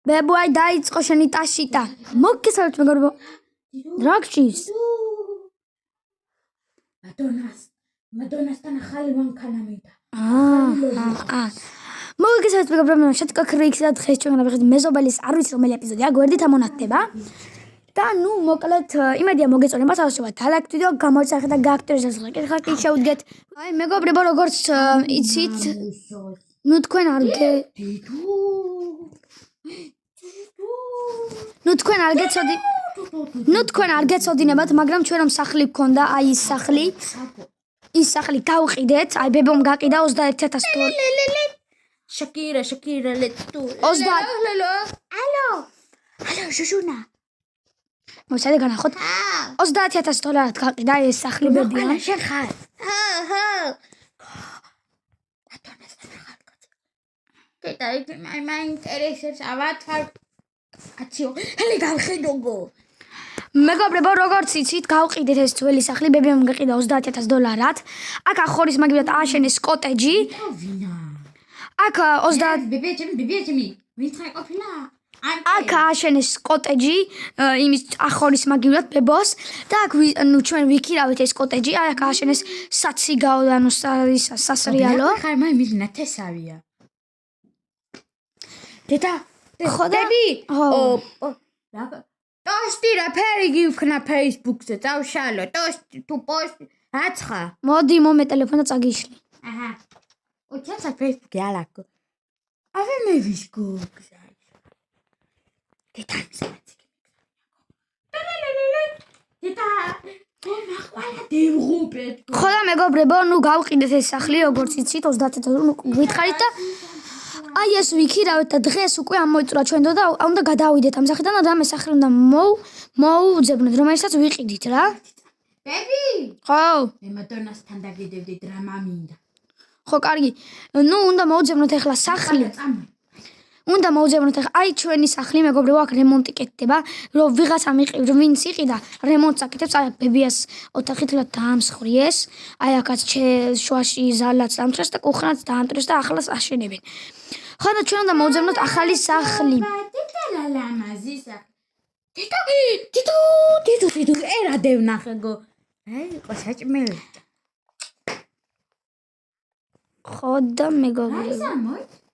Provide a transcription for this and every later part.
ბებო აი დაიწყო შენი ტაშიტა მოგესალმებით მეგობრებო რა გჭირს მადონასთან ახალი მანქანა მიდა მოგესალმებით მეგობრებო შეთქო ქრიქს და დღეს ჩვენ გავიხსენებთ მეზობელის არ ვიცი რომელი ეპიზოდია გვერდით ამონათდება და ნუ მოკლედ იმედია მოგეწონება თავისუფლად დალაიქთ ვიდეო გამოიწერეთ და გააქტიურებთ კითხვა შეუდგეთ აი მეგობრებო როგორც იცით ნუ თქვენ არ გეცოდინებათ მაგრამ ჩვენ რომ სახლი გქონდა აი ის სახლი გავყიდეთ აი ბებომ გაყიდა 21000 Shakira, let's do it. Hello, Shushuна. მოსადი განახოთ 30000 დოლარად გაყიდა ეს სახლი ბებია. შენ ხარ. Და მაინტერესებს ავათარ. აციო, ჰელი გავხედოგო. მეგობრებო, როგორც იცით, გავყიდეთ ეს ძველი სახლი ბებიამ გაყიდა 30000 დოლარად. აქ ახორის მაგივრად ააშენეს კოტეჯი. აქ 20 ბებიაჩემი ვინც ყოფილა აქ ააშენეს კოტეჯი იმის ახორის მაგივრად ბებოს და აქ ნუ ჩვენ ვიქირავით ეს კოტეჯი აქ ააშენეს საციგაო და ნუ სასრიალო ხარ მაი მიზნა თესავია დედა ხოდები ტოსტი რა ფერი გიქნა Facebook-ზე დავშალო ტოსტი თუ პოსტი აცხა მოდი მომე ტელეფონი და წაგიშლი აჰა უჩენსა Facebook-ი ალაკო აბა მე ვისკო ხოდა მეგობრებო, ნუ გავყიდეთ ეს სახლი, როგორც იცით, 30000 გითხარით და აი ეს ვიქირავეთ და დღეს უკვე ამოიწურა ჩვენ და უნდა გადავიდეთ ამ სახლიდან და რამე სახლი უნდა მოუძებნოთ, რომელსაც ვიყიდით რა. ბები! ხო. მე მადონასთან დაგიდევდი დრამა მინდა. ხო, კარგი. ნუ უნდა მოუძებნოთ ახლა სახლი. უნდა მოუძებნოთ ახლა აი ჩვენი სახლი მეგობრებო აქ რემონტი კეთდება რომ ვიღაცა ვინც იყიდა რემონტს აკეთებს აი ბებიას ოთახი თლად დაამსხვრიეს აი აქაც შუაში ზალაც დამტრეს და კუხნაც დაამტრეს და ახლას აშენებენ ხო და ჩვენ უნდა მოუძებნოთ ახალი სახლი ლამაზი სახლი დიდუ ერა დევნახეგო აი იყო საჭმელი ხო და მეგობრებო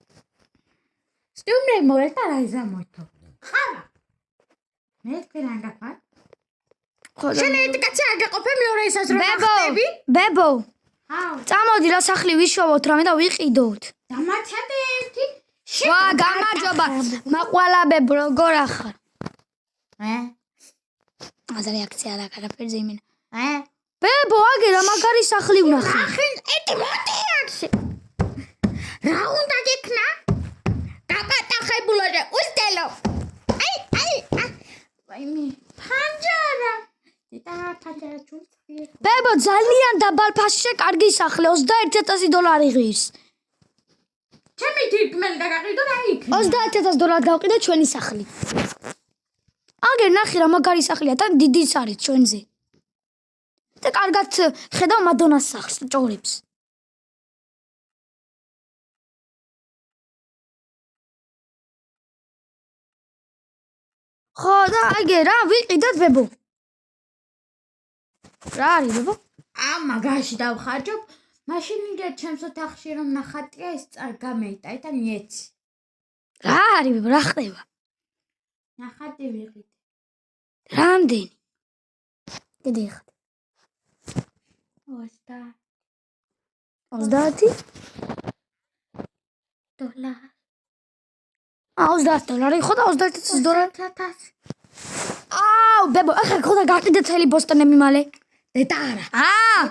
Stumre molta raiza molto. Xava. მე ფერანგა ხარ? შენ ერთ კაცი აგაყოფე მეორე ისას რომ ახტები? ბებო. ჰაუ. წამოდი რა სახლი ვიშოვოთ რამე და ვიყიდოთ. დამაჩადე ერთი. ვა, გამარჯობა. მაყვალა ბებო, როგორ ახარ? აზ რეაქცია რა კარაფერზე იმენა. ბებო, აგე რა მაგარი სახლი ვნახე. ახენ ეტი მოტიაქსი. რა უნდა გიქნა? გაპატახებულоже უსტელო აი ვაიმე ფანჯარა დედა ფანჯარა ჩუნცი ბებო ძალიან დაბალ ფასში კარგი სახლი 21000 დოლარი ღირს ჩემი თითქმენ გაგაყიდო და იქ 30000 დოლარად გავყიდე ჩვენი სახლი აგერ ნახე რა მაგარი სახლია და დიდი არის ჩვენზე და კარგად ხედავ მადონას სახლს ჭორებს ხო და აგე რა ვიყიდოთ ბებო რა არის ბებო მაგაში დავხარჯობ მაშინ იგე ჩემს ოთახში რომ ნახატია ეს წარ გამეიტა და მიეცი რა არის ბებო რა ხდება ნახატი ვიყიდე რამდენი კიდე ხარ 30 დოლარი 30 დოლარი ხო და 30000 დოლარი აუ ბებო ახლა ხოდა გაყიდე წელი ბოსტონები მალე დედა არა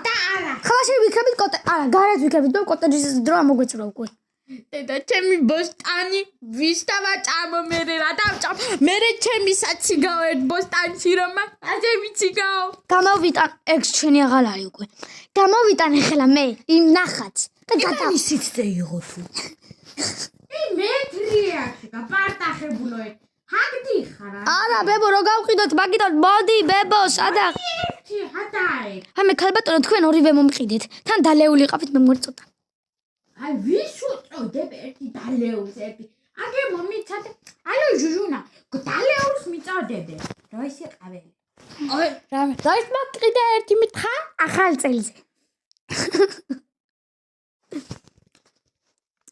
დედა არა ხალხი ვიქრებით კოტე არა გარეთ ვიქრებით და კოტეჯის დრო ამოგვეწურა უკვე დედა ჩემი ბოსტანი ვისთავა წამო მე რა დავწამ მე ჩემი საციგაო ერთ ბოსტანში რომ ასე ვიციგაო გამოვიტან ექს ჩვენი აღარ არის უკვე გამოვიტან ახლა მე იმ ნახაც და გადავისიცდე იღო თუ მეტრია გაპარტახებულო ჰაგდი ხარა არა ბებო რო გავყიდოთ მაგიდან მოდი ბებო სადა ჰატარე ამე ქალბატონო თქვენ ორივე მომყიდეთ თან დალეული ყავით მე მორწოდა აი ვის უწოდებ ერთი დალეულს ერთი აგე მომიცადე ალო ჟუჟუნა გდალეულს მიწოდები რა ის იყაველი ой რამე და ის მოკიდა ერთი მითხა ახალ წელზე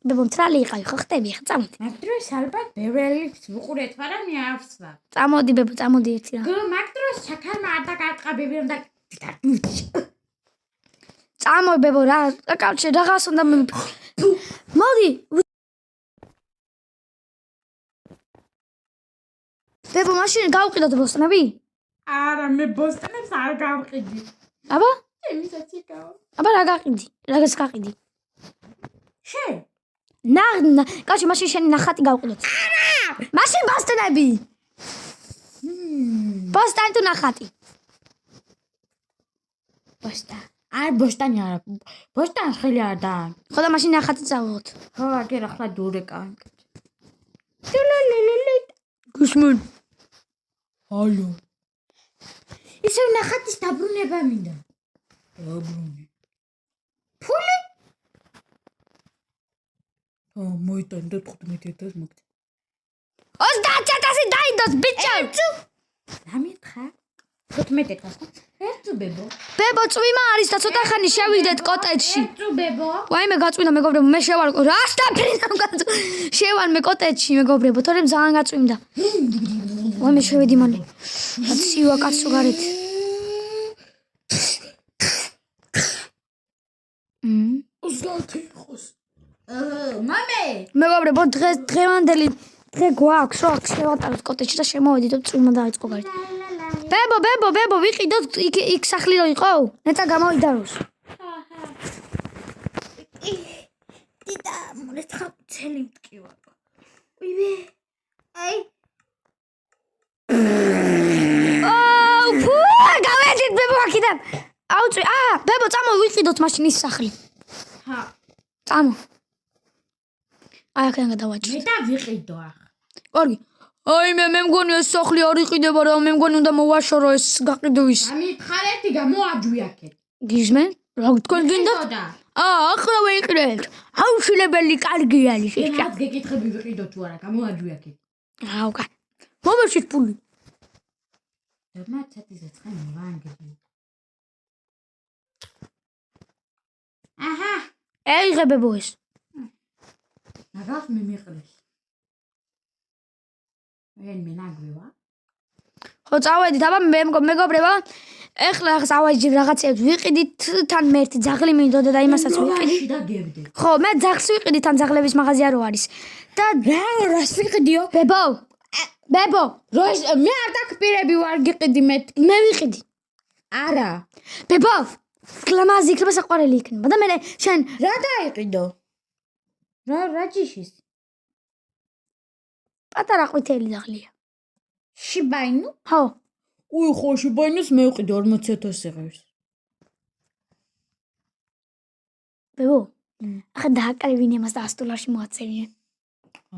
ბებო მცრალი იყავი ხო ხტები ხა წამოდი მაგდროს ალბათ ბევრელიც ვუყურეთ მაგრამ მე არც ვარ წამოდი ბებო წამოდი ერთი რა გო მაგდროს ჩაქარმა არ დაგაწყაბები რომ და წამოდი ბებო რა კავშირი რაღაც უნდა მოდი ბებო მაშინ გავყიდოთ ბოსტნები არა მე ბოსტნებს არ გავყიდი აბა ემისაც იკავა აბა რა გაყიდი რაღაც გაყიდი შენ კაცი მაშინ შენი ნახატი გავყიდოთ არა მაშინ ბოსტნები ბოსტანი თუ ნახატი ბოსტა არ ბოსტანი არა ბოსტანს ხელი არ და ხო და მაშინ ნახატი წავიღოთ ხო აგერ ახლა დურეკა გუშმენ ალო ისე ნახატის დაბრუნება მინდა დაბრუნე ფული მოიტანდა 15000 მოგდა 30000 დაიდოს ბიჭო რა მითხა 15000 ერთუ ბებო ბებო წვიმა არის და ცოტა ხანი შევიდეთ კოტეჯში ერთუ ბებო ვაიმე გაწვინდა მეგობრებო მე შევალ რა სტაფრინამ შევალ კოტეჯში მეგობრებო თორემ ძალიან გაწვიმდა ვაიმე შევედი მალე ცივა კაცო გარეთ მამე მეგობრებო დღევანდელი დღე გვაქვს რო აქ შევატაროთ კოტეჯში და შემოვედით და წვიმა დაიწყო გარეთ ბებო ვიყიდოთ იქ სახლი რო იყო ნეტა გამოვიდაროს დიდა მოლე ცხელი მტკივა ვიმე აი ფუ გავედით ბებო აქიდან აუწვი ბებო წამო ვიყიდოთ მაშინ ის სახლი ჰა წამო აი აქედან გადავაჭრით მე და ვიყიდო ახ კარგი აი მე მგონი ეს სახლი არ იყიდება რა მე მგონი უნდა მოვაშორო ეს გაყიდო ის ამითხარეთი გამოაჯვიაკეთ გიზმენ რა თქვენ გინდა ახლა ვიყიდეთ აუშილებელი კარგი არის ეს რაც გეკითხები ვიყიდო თუ არა გამოაჯვიაკეთ აუკა მომეშით პული დემაცატიზე ცხენი ვანგები აჰა ეიღებებო ეს მაგას მე მიყრეს ვენ მენაგვევა ხო წავედით აბა მეგობრებო ეხლა წავედი რაღაცებს ვიყიდით თან მე ერთი ძაღლი მინდოდა და იმასაც ვიყიდით და გებდე ხო მე ძაღლს ვიყიდით თან ძაღლების მაღაზია რო არის და რას ვიყიდიო ბებო როს მე არ დაგპირები ვარ გიყიდი მე ვიყიდი არა ბებო კლამაზი იქნება საყვარელი იქნება და მე შენ რა დაიყიდო რა ჯიშის პატარა ყვითელი ძაღლია შიბაინუ ხო უი ხო შიბაინუს მე ვიყიდე 40000 იღებს ბებო ახლა დააკრევინე მას და 100 დოლარში მოაწერინე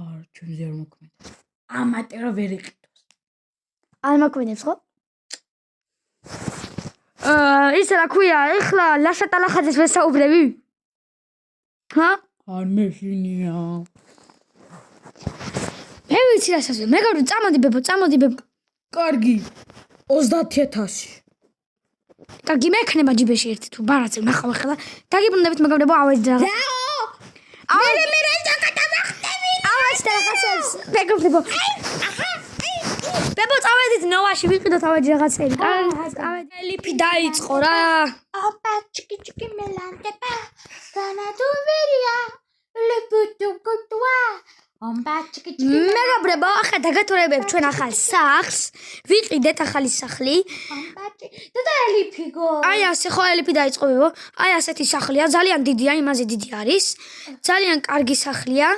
არა ჩვენზე არ მოქმედა ამატერო ვერ იყიდოს არ მოქმედებს ხო ისე რა ქვია ეხლა ლაშატალახაძეს ვესაუბრები ჰა არ მეშინია მე ვიცი რასაც მეგობრო წამოდი ბებო კარგი 30000 კარგი მექნება ჯიბეში ერთი თუ ბარაცე ნახავ ახლა დაგიბრუნდებით მეგობრებო ავეჯ რა მე დაგატავახტები ავეჯ რაღაცებს მეგობრებო ბებო წავედით ნოვაში ვიყიდოთ ავეჯ რაღაცები ავეჯ ლიფი დაიწყო რა ოპა ჩიკი მელანტება განადუვერია ლეპუტუ კუტვა ომბა ჩიკი მეგობრებო ახლა დაგათორებებ ჩვენ ახალ სახლს ვიყიდეთ ახალი სახლი ომბა და ლიფიგო აი ასე ხო ლიფი დაიწყო ბებო აი ასეთი სახლია ძალიან დიდია იმაზე დიდი არის ძალიან კარგი სახლია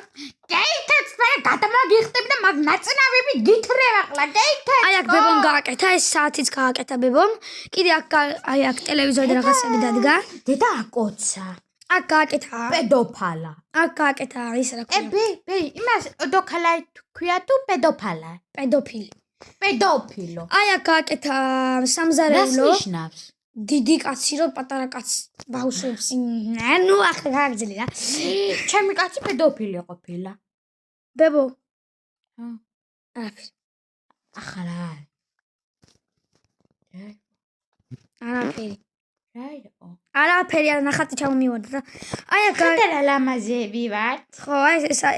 გეითაც მე გადამაგიხტებ და მაგ ნაწნავები გითრევ ახლა გეითაც აი აქ ბებომ გააკეთა ეს საათიც გააკეთა ბებომ კიდე აქ აი აქ ტელევიზორი და რაღაცები დადგა დედა აკოცა აქ გააკეთა პედოფალა აქ გააკეთა ის რა ქვია ბე იმას დოქალაი ქვია თუ პედოფალა პედოფილო აი აქ გააკეთა სამზარეულო რას ნიშნავს დიდი კაცი რო პატარა კაცს ბავშვებს ნუ ახლა გააგზელი რა ჩემი კაცი პედოფილი ყოფილა ბებო არაფერი. ახლა. არაფერი. რაიო. არაფერი არ ნახატი ჩამომივარდა და აი აქ ხეთერა ლამაზები ვართ. ხო,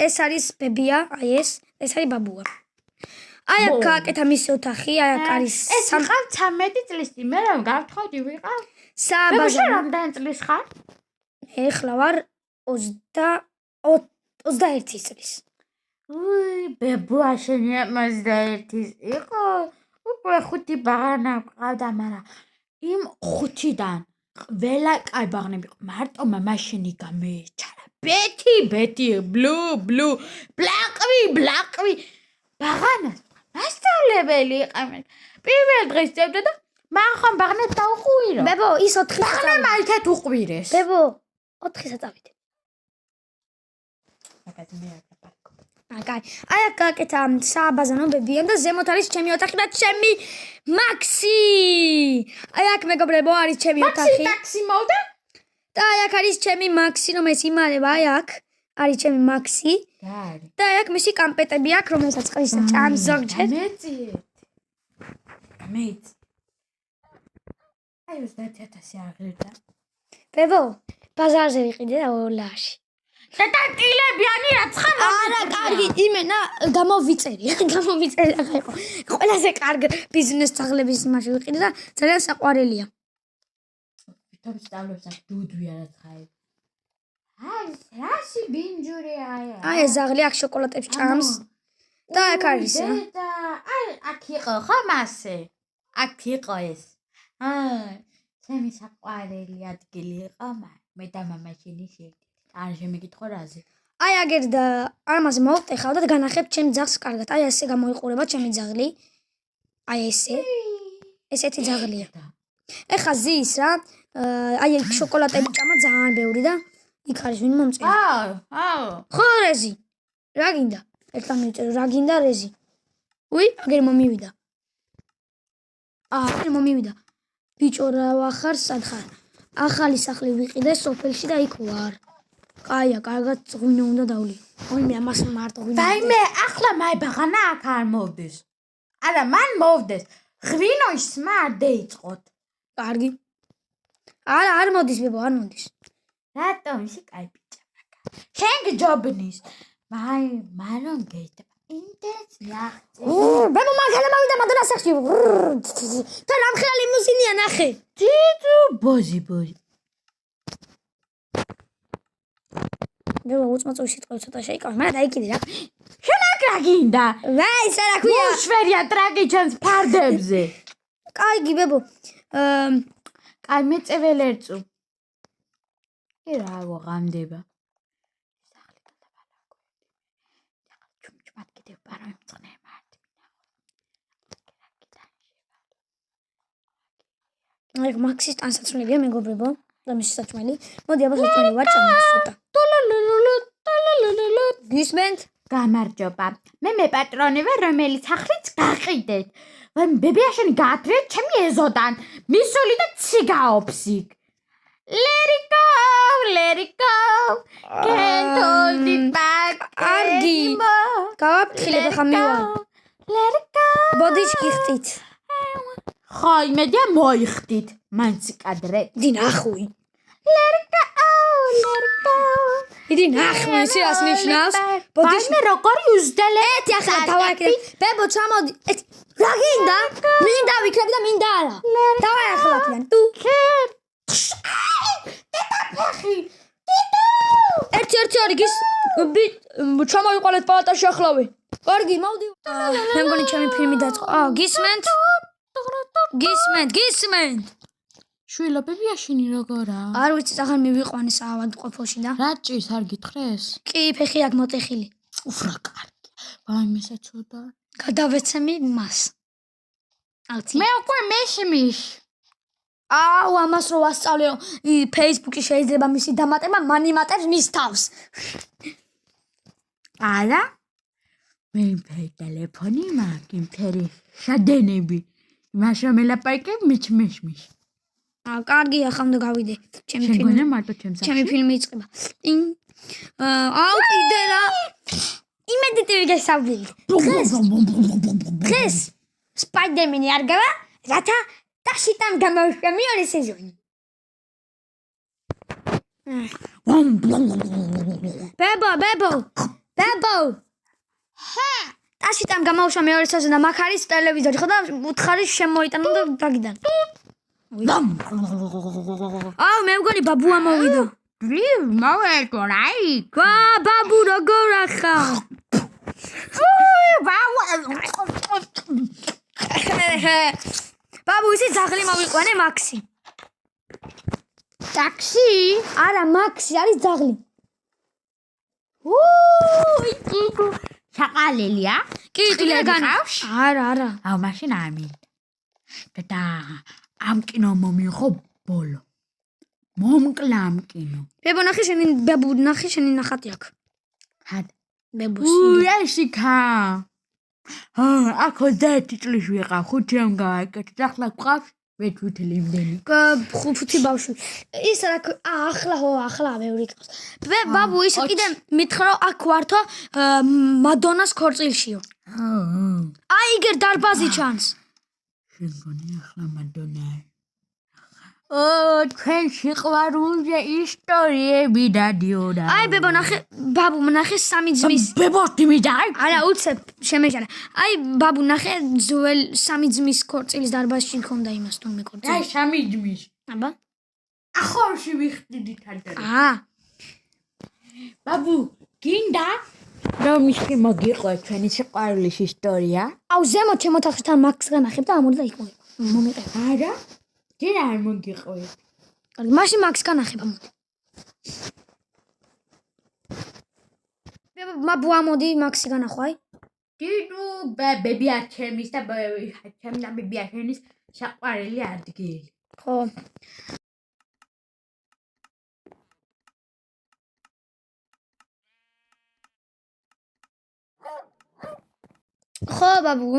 ეს არის ბებია, აი ეს არის ბაბუა. აი აქ გააკეთა მისი ოთახი, აი აქ არის ეს ვიყავ 13 წლის მე რომ გავთხოვდი ვიყავ. საბაზარი. რამდენი წლის ხარ? ეხლა ვარ 21 წლის. ბებუა შენი 21-ის იყო. უკვე 5 ბაღანა ყავდა, მაგრამ იმ 5-დან ყველა კაი ბაღნები იყო. მარტო მაშინი გამეჩარა. ბეთი, ბლუ, ბლაკვი. ბაღანას მასწავლებელი იყავენ. პირველ დღეს წევდა და მან ხომ ბაღნებს დაუყვირო. ბებო, ის 4 ბაღნა მალთად უყვირეს. ბებო, 4-ისა წავიდე. მაგაზე მე არ დაპარკო. კაი. აი აქ გააკეთა საბაზანო ბებიან და ზემოთ არის ჩემი ოთახი და ჩემი მაქსი. აი აქ მეგობრებო არის ჩემი ოთახი. ტაქსი მოვდა? და აი აქ არის ჩემი მაქსი, რომელიც იმალება, აი აქ არის ჩემი მაქსი. გარი. და აი აქ მისი კამპეტები აქვს, რომელსაც ყრისა ჭამს ზოგჯერ. მეც. აი 30,000 აღერდა. ბებო, ბაზარზე ვიყიდე და ოლაში. და ტილებიანი რაცხა არა, კარგი, იმენა გამოვიწერი ახლა იყო. ყველაზე კარგი ბიზნეს წაღლების იმაში ვიყიდე და ძალიან საყვარელია. თუმცა სწავლობს აქ დუდვი არაცხაი. აი, რაში ბინჯური აია. აი ეს ზაღლი აქ შოკოლადებს ჭამს. და აქ არის. და აი აქ იყო ხო მასე? აქ იყო ეს. ჩემი საყვარელი ადგილი იყო, მე და მამაშენი შევდით. არ შემიგითხო რაზე. აი აგერ და ამაზე მოვტეხავ და განახებ ჩემ ძაღლს კარგად. აი ესე გამოიყურება ჩემი ძაღლი. აი ესე. ესეთი ძაღლია. ეხა ზის რა. აი შოკოლადები ჭამა ძალიან ბევრი და იქ არის ვინ მომწია. აუ. ხო რეზი. რა გინდა? ერთად მიწერო რა გინდა რეზი. უი, აგერ მომივიდა. აგერ მომივიდა. ბიჭო რა ვახარ, სად ხარ? ახალი სახლი ვიყიდე სოფელში და იქ ვარ. კაია, კარგად ღვინო უნდა დავლი. ვინმე ამას მარტო ღვინო. დაიმე, ახლა მაი ბაღანა აქ არ მოვდეს. არა, მან მოვდეს. ღვინოის სმა არ დაიწყოთ. კარგი. არა, არ მოდის ბებო, არ მოდის. რატომ ისი კაი ბიჭა მაგა. შენ გჯობნის. მაგრამ გეიტება. ინტერეს ნახე. ბებო მაგალა მოვიდა მადონა სახში. და რამხელა ლიმუზინია ნახე. ძიძუ ბოზი. ბებო უწმაწოვი სიტყვები ცოტა შეიკავე, მაგრამ დაიკიდე რა. შენ აქ რა გინდა? ვაი, ისა რა ქვია? უშვერია ტრაკი ჩანს ფარდებზე. კარგი ბებო. კაი მეწეველ ერწუ. კი რა ვაღამდება. ჩუმჩმად კიდევ პარამწყნე მარტი აი მაქსის ტანსაცმლებია მეგობრებო და მისი საჭმელი. მოდი აბა საჭმელი ვაჭამოთ ცოტა. გისმენთ? გამარჯობა. მე პატრონი ვარ, რომელიც ახლიც გაყიდეთ. ბებიაშენი გაათრიეთ ჩემი ეზოდან. მისული და ციგაობს იქ. Let it go. Can't hold it back. კარგი. გავაფრთხილებ ახლა მივარ. Let it go. ბოდიჩკი ხტით. ხო, იმედია მოიხდით. მანც კადრე. იდი ნახვი. Let it go. იდი ნახვი, ის რას ნიშნავს? ბოდიჩკი მე როგორი უზდელე? ეთი ახლა დავაკეთე. ბებო ჩამოდი. რა გინდა? მინდა ვიქნები და მინდა არა. დავაი ახლა აქედან. თუ ერთი არის გის ჩამოიყოლეთ პალატაში ახლავე. კარგი, მოვდი. მე მგონი ჩემი ფილმი დაწყო. გისმენთ? შვილო ბებიაშენი როგორა? არ ვიცი, აღარ მივიყვანე საავადმყოფოში და. რა ჭირს არ გითხრეს? კი, ფეხი აქ მოტეხილი. უფრა კარგი. ვაიმესაც ცოტა. გადავეცემი მას. აუცი. მე უკვე მეშმიშ. ამას რო ვასწავლე, რომ Facebook-ი შეიძლება მისი დამატება მან იმატებს მის თავს. არა? მე იმფერი ტელეფონი მაქვს, იმფერი შადენები. იმას რომ ელაპარაკებ მეშმიშ. კარგი, ახლა უნდა გავიდე. ჩემი ფილმი. შეგონა მარტო ჩემს. ჩემი ფილმი იწყება. აუ კიდე რა. იმედი ტივი გესავდილი. დღეს სპაიდერმენი არ გავა, რათა ტაშიტამ გამოვიშვა მეორე სეზონი. ბებო. ტაშიტამ გამოვიშვა მეორე სეზონი და მაგ არის ტელევიზორი, ხო და უთხარი შემოიტანა და დაგიდან. აუ, მე მგონი ბაბუ ამოვიდა. მოვერკო რაი. ბაბუ როგორ ახარ? ბაბუ ისი ძაღლი მოვიყვანე მაქსი. ტაქსი? არა, მაქსი არის ძაღლი. იკიკუ. შაყალელია? კი, ტილეგანი. არა. აუ, მაშინ ამინ. და ამ კინო მომიღო ბოლო. მომკლა ამ კინო. ბებო ნახე შენი ნახატი აქ. ჰად. ბებოსი. ეშიკა. აქ 21 წლის ვიყავ, 5 ამ გავაკეთე. ახლა გვყავს მეჩვითელი იმდენი. ხუთი ბავშვი. ის რა ახლა ბევრი ყავს. ბაბუ ის კიდე მითხრა აქ ვართო მადონას ქორწილშიო. აი იგერ დარბაზი ჩანს. შენ გონი ახლა მადონა. თქვენ სიყვარულზე ისტორიები დადიოდა. აი ბებო ბაბუ ნახე სამი ძმის. ბებო დიმიდაი. არა უცებ შემეჟარა. აი ბაბუ ნახე ძველ სამი ძმის ქორწილის დარბაზში მქონდა იმას თუნ მეკორწილი. აი სამი ძმის. აბა. ახორში ვიხდიდი თანდათან. ბაბუ გინდა რომ ისე მოგიყო ჩვენი სიყვარულის ისტორია? აუ ზემოთ ჩემო თახშთან მაქს განახებ და ამოდი და იქ მომიყევ. არა? ჯერ არ მოგიყვე. კარგი, მაშინ მაქს განახებ ამოდი. ბაბუ ამოდი მაქსი განახო აი. დიდუ ბებია ჩემის და ჩემი და ბებია შენის საყვარელი ადგილი. ხო. ხო ბაბუ.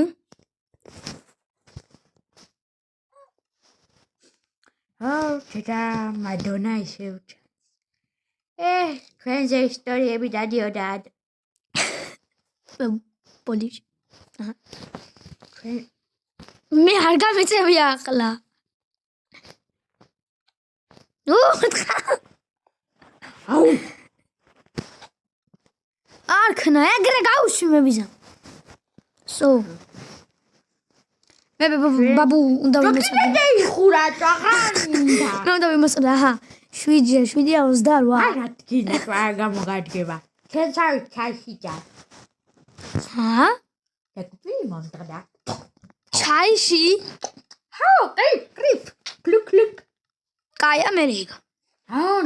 ჩეთა მადონა ისევ ჩანს. ჩვენზე ისტორიები დადიოდა. პოლიში. მე არ გამიწევია ახლა. აუ. არქნა ეგრე გავუშვი მე ბიზა. მე ბაბუ უნდა ვიმოსა. იხურა წაღანინდა. მე უნდა ვიმოსა. 7-ია 28. არა თქინა რა გამოგადგება. ჩვენ ჩაიში ჯა. ეკპი მომდრდა. ჩაიში? კრიფ. კლუკ. კაი ამერიკა.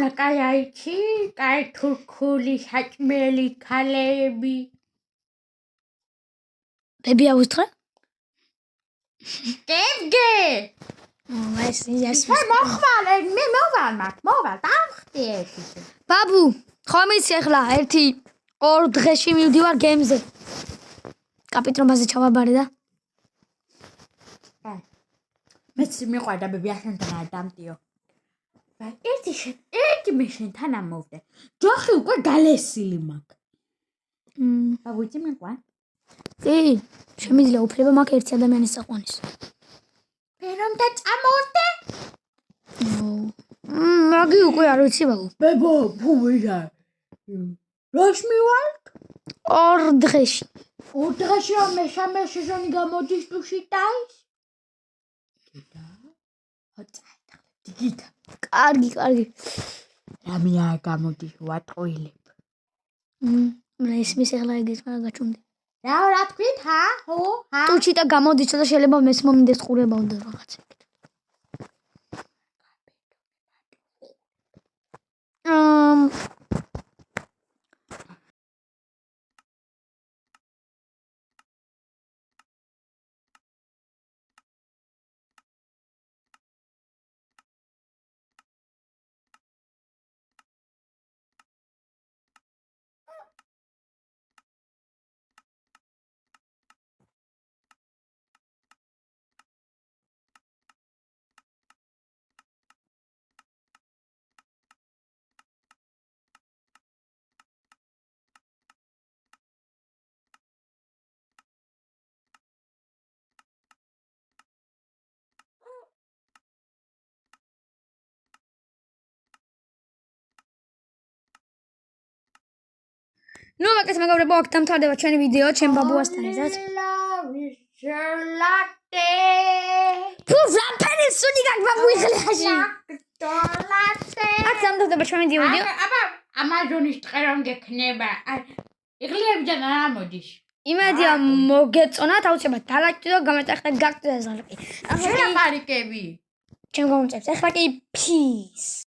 რა კაი აიჩი? კაი თურქული საჭმელი ქალები. ბები აუსტრა? გევგე. ეს მე მოვალ დავხდი ერთი. ბაბუ, ხომ იცი ახლა 1-2 დღეში მივდივარ გემზე. კაპიტრომაზე ჩავაბარე და მეც მიყვარდა ბებიაშენთან არ დამტიო. ერთი მე შენთან ამოვდე. ჯოხი უკვე გალესილი მაქვს. ბაბუ იცი მიყვარ? კი, შემიძლია უფლება მაქვს ერთი ადამიანის საყვანის. ფერომ და წამოვდე? მაგი უკვე არ ვიცი ბაბუ. ბებო, ფუვია. როშ მივალთ? 2 დღეში. 2 დღეში რომ მესამე სეზონი გამოდის ტუშიტაის? გიდა? გიდა. კარგი. რამეა გამოდის ვატყვილებ. მე ისმის ახლა ეგეც მაგ გაჩუმდი. რა თქვით? ტუჩიტა გამოდის და შეიძლება მეს მომიდეს ყურებავ და რაღაცა. ნუ მაკეთ მეგობრებო, აქ დამთავრდება ჩვენი ვიდეო, ჩემ ბაბუასთან ერთად. Pur rappere suni как бабу ихлაში. აქ დამთავრდება ჩვენი ვიდეო. აბა ამაზონის ტყერონ გექნება. იღლიებიდან არ ამოდის. იმედია მოგეწონათ, აუცილებლად დალაიქეთ და გამეტახეთ გაკეთდეს ზარკი. შენ აპარიკები. ჩემ გამომწევს. ახლა კი peace.